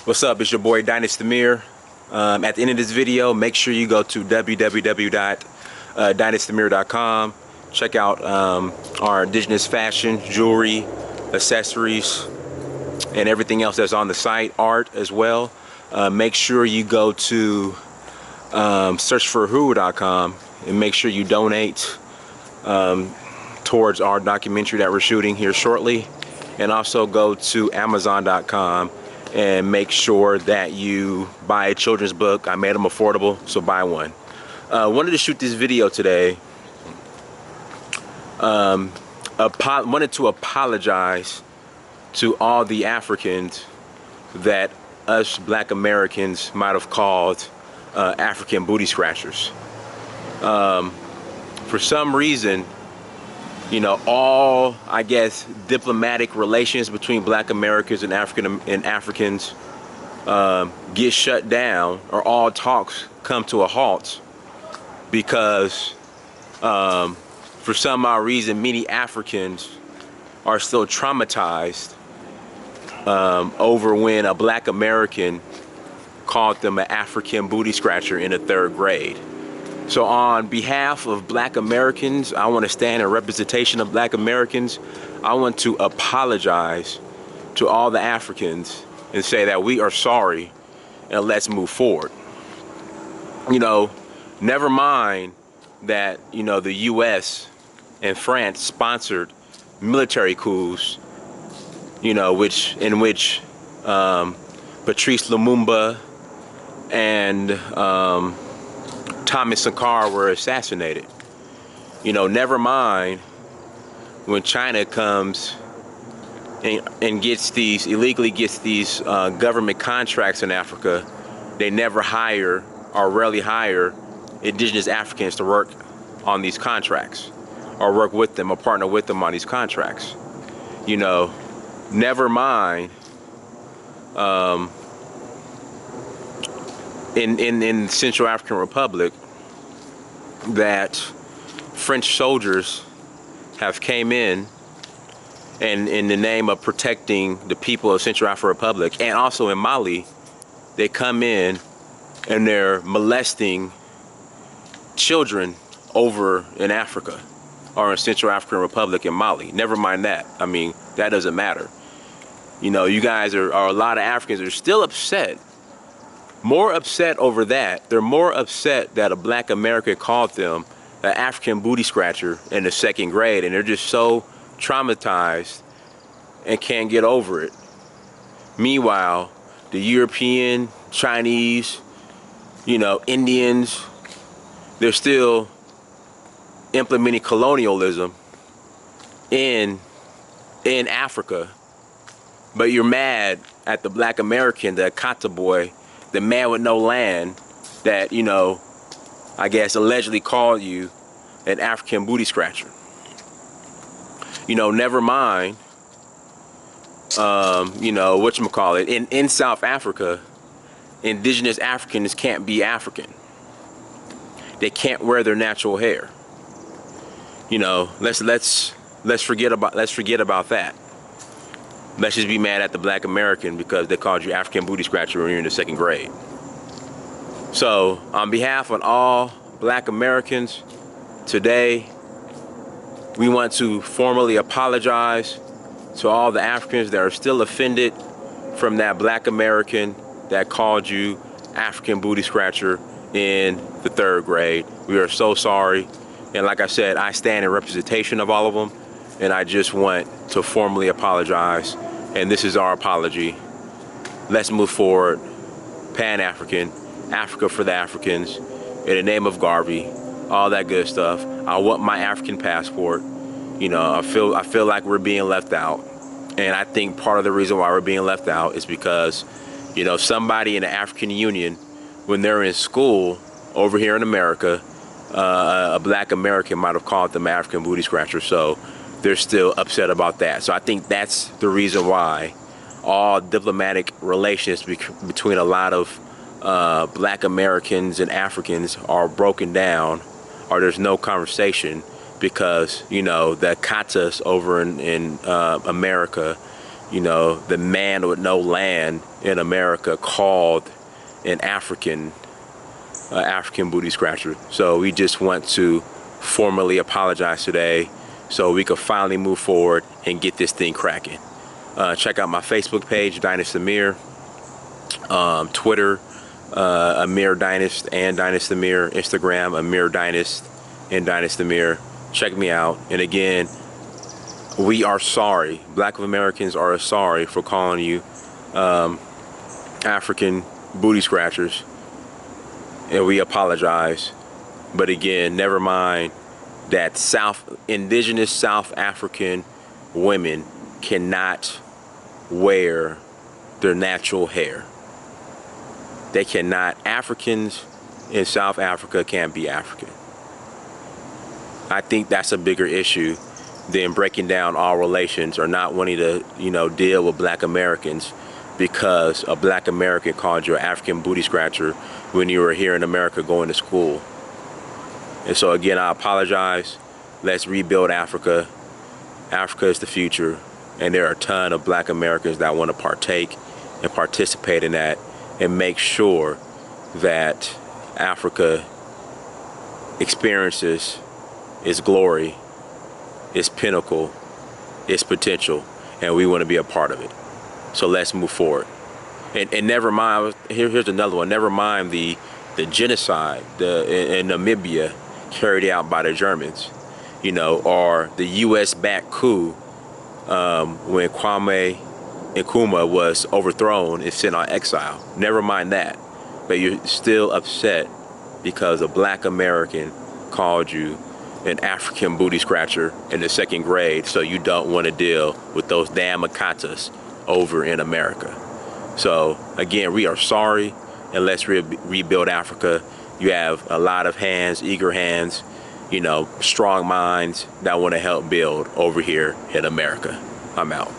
What's up? It's your boy Dynasty Mir. At the end of this video, make sure you go to www.dynastymir.com. Check out our indigenous fashion, jewelry, accessories, and everything else that's on the site, art as well. Make sure you go to searchforwho.com and make sure you donate towards our documentary that we're shooting here shortly. And also go to amazon.com and make sure that you buy a children's book. I made them affordable, so buy one. Wanted to shoot this video today. Wanted to apologize to all the Africans that us black Americans might have called African booty scratchers. For some reason, you know, all, I guess, diplomatic relations between black Americans and Africans get shut down, or all talks come to a halt because for some odd reason many Africans are still traumatized over when a black American called them an African booty scratcher in the 3rd grade. So on behalf of black Americans, I want to stand in representation of black Americans. I want to apologize to all the Africans and say that we are sorry and let's move forward. You know, never mind that, you know, the US and France sponsored military coups, you know, in which Patrice Lumumba and Thomas Sankara were assassinated. You know, never mind when China comes and illegally gets these government contracts in Africa. They never hire, or rarely hire, indigenous Africans to work on these contracts, or work with them, or partner with them on these contracts. You know, never mind in Central African Republic that French soldiers have came in and in the name of protecting the people of Central African Republic, and also in Mali, they come in and they're molesting children over in Africa or in Central African Republic in Mali. Never mind that. I mean, that doesn't matter. You know, you guys are a lot of Africans are still upset. More upset over that. They're more upset that a black American called them an African booty scratcher in the 2nd grade, and they're just so traumatized and can't get over it. Meanwhile, the European, Chinese, you know, Indians, they're still implementing colonialism in Africa. But you're mad at the black American, the Akata boy, the man with no land that, you know, I guess allegedly called you an African booty scratcher. You know, never mind, you know, whatchamacallit, in South Africa, indigenous Africans can't be African. They can't wear their natural hair. You know, let's forget about that. Let's just be mad at the black American because they called you African booty scratcher when you're in the 2nd grade. So, on behalf of all black Americans, today, we want to formally apologize to all the Africans that are still offended from that black American that called you African booty scratcher in the 3rd grade. We are so sorry. And like I said, I stand in representation of all of them. And I just want to formally apologize. And this is our apology. Let's move forward. Pan-African, Africa for the Africans, in the name of Garvey, all that good stuff. I want my African passport. You know, I feel like we're being left out. And I think part of the reason why we're being left out is because, you know, somebody in the African Union, when they're in school over here in America, a black American might have called them African booty scratcher. So they're still upset about that. So I think that's the reason why all diplomatic relations between a lot of black Americans and Africans are broken down, or there's no conversation, because, you know, the Katas over in America, you know, the man with no land in America called an African booty scratcher. So we just want to formally apologize today so we could finally move forward and get this thing cracking. Check out my Facebook page, Dynast Amir. Twitter, Amir Dynast and Dynast Amir. Instagram, Amir Dynast and Dynast Amir. Check me out. And again, we are sorry. Black Americans are sorry for calling you African booty scratchers. And we apologize. But again, never mind that indigenous South African women cannot wear their natural hair. They cannot. Africans in South Africa can't be African. I think that's a bigger issue than breaking down all relations or not wanting to, you know, deal with Black Americans because a Black American called you an African booty scratcher when you were here in America going to school. And so again, I apologize. Let's rebuild Africa. Africa is the future, and there are a ton of Black Americans that want to partake and participate in that and make sure that Africa experiences its glory, its pinnacle, its potential, and we want to be a part of it. So let's move forward. And never mind, here's another one, never mind the genocide in Namibia carried out by the Germans, you know, or the US-backed coup when Kwame Nkrumah was overthrown and sent on exile. Never mind that, but you're still upset because a Black American called you an African booty scratcher in the 2nd grade, so you don't want to deal with those damn Makatas over in America. So again, we are sorry, and let's rebuild Africa. You have a lot of hands, eager hands, you know, strong minds that want to help build over here in America. I'm out.